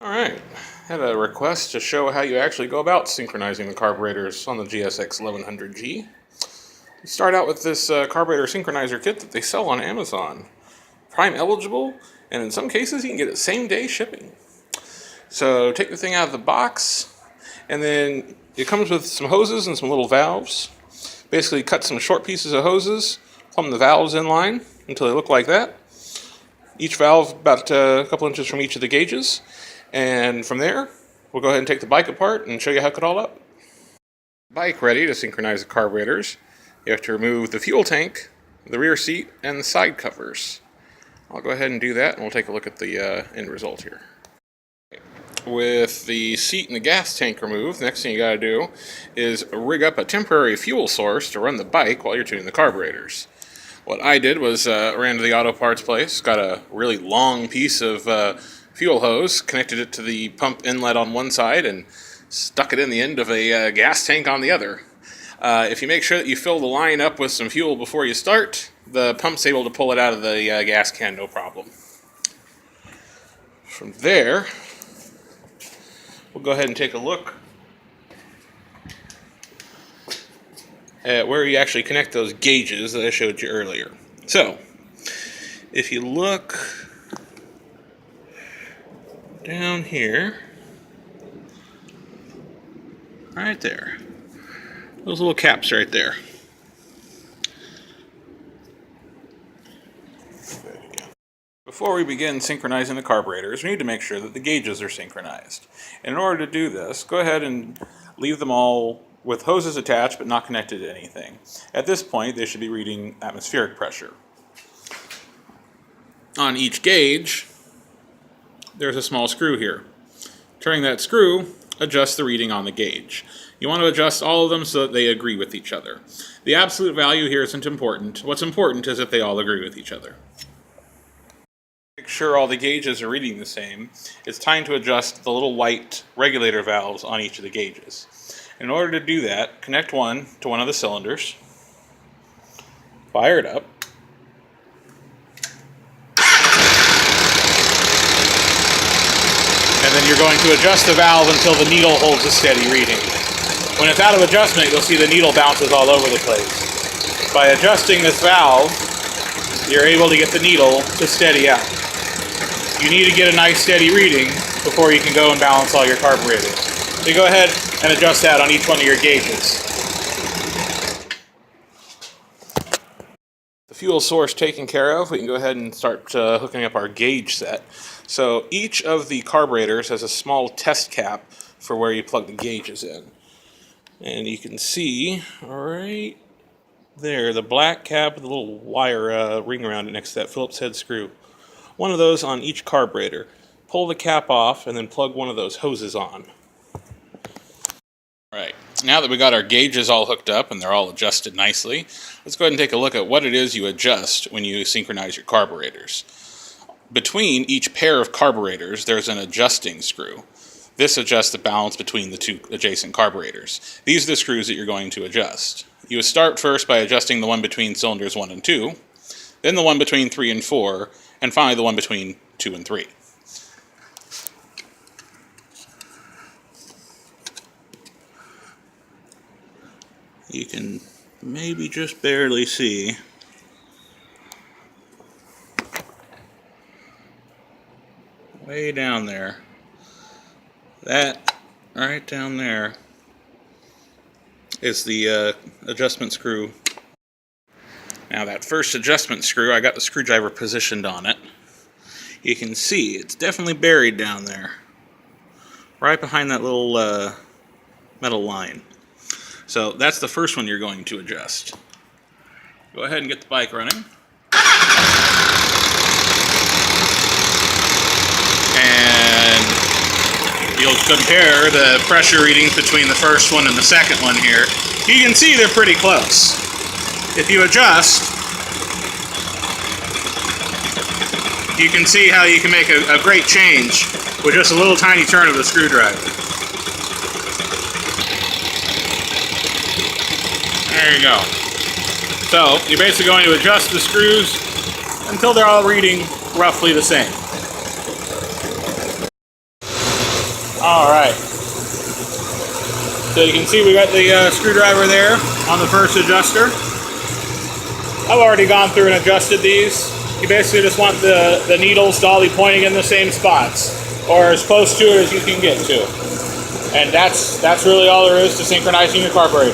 Alright, had a request to show how you actually go about synchronizing the carburetors on the GSX1100G. You start out with this carburetor synchronizer kit that they sell on Amazon. Prime eligible, and in some cases you can get it same day shipping. So take the thing out of the box, and then it comes with some hoses and some little valves. Basically cut some short pieces of hoses, plumb the valves in line until they look like that. Each valve about a couple inches from each of the gauges. And from there, we'll go ahead and take the bike apart and show you how to hook it all up. Bike ready to synchronize the carburetors. You have to remove the fuel tank, the rear seat, and the side covers. I'll go ahead and do that, and we'll take a look at the end result here. With the seat and the gas tank removed, the next thing you got to do is rig up a temporary fuel source to run the bike while you're tuning the carburetors. What I did was ran to the auto parts place, got a really long piece of fuel hose, connected it to the pump inlet on one side, and stuck it in the end of a gas tank on the other. If you make sure that you fill the line up with some fuel before you start, the pump's able to pull it out of the gas can no problem. From there, we'll go ahead and take a look at where you actually connect those gauges that I showed you earlier. So, if you look down here, right there, those little caps right there. Before we begin synchronizing the carburetors, we need to make sure that the gauges are synchronized. And in order to do this, go ahead and leave them all with hoses attached but not connected to anything. At this point, they should be reading atmospheric pressure. On each gauge, there's a small screw here. Turning that screw adjusts the reading on the gauge. You want to adjust all of them so that they agree with each other. The absolute value here isn't important. What's important is that they all agree with each other. Make sure all the gauges are reading the same. It's time to adjust the little white regulator valves on each of the gauges. In order to do that, connect one to one of the cylinders, fire it up, and then you're going to adjust the valve until the needle holds a steady reading. When it's out of adjustment, you'll see the needle bounces all over the place. By adjusting this valve, you're able to get the needle to steady out. You need to get a nice steady reading before you can go and balance all your carburetors. So you go ahead and adjust that on each one of your gauges. The fuel source taken care of, we can go ahead and start hooking up our gauge set. So each of the carburetors has a small test cap for where you plug the gauges in. And you can see right there, the black cap with a little wire ring around it next to that Phillips head screw. One of those on each carburetor. Pull the cap off and then plug one of those hoses on. Alright, now that we got our gauges all hooked up and they're all adjusted nicely, let's go ahead and take a look at what it is you adjust when you synchronize your carburetors. Between each pair of carburetors, there's an adjusting screw. This adjusts the balance between the two adjacent carburetors. These are the screws that you're going to adjust. You would start first by adjusting the one between cylinders 1 and 2, then the one between 3 and 4, and finally the one between 2 and 3. You can maybe just barely see way down there. That right down there is the adjustment screw. Now that first adjustment screw, I got the screwdriver positioned on it. You can see it's definitely buried down there, right behind that little metal line. So that's the first one you're going to adjust. Go ahead and get the bike running. And you'll compare the pressure readings between the first one and the second one here. You can see they're pretty close. If you adjust, you can see how you can make a great change with just a little tiny turn of the screwdriver. There you go. So you're basically going to adjust the screws until they're all reading roughly the same. Alright. So you can see we got the screwdriver there on the first adjuster. I've already gone through and adjusted these. You basically just want the needles to all be pointing in the same spots, or as close to it as you can get to. And that's really all there is to synchronizing your carburetor.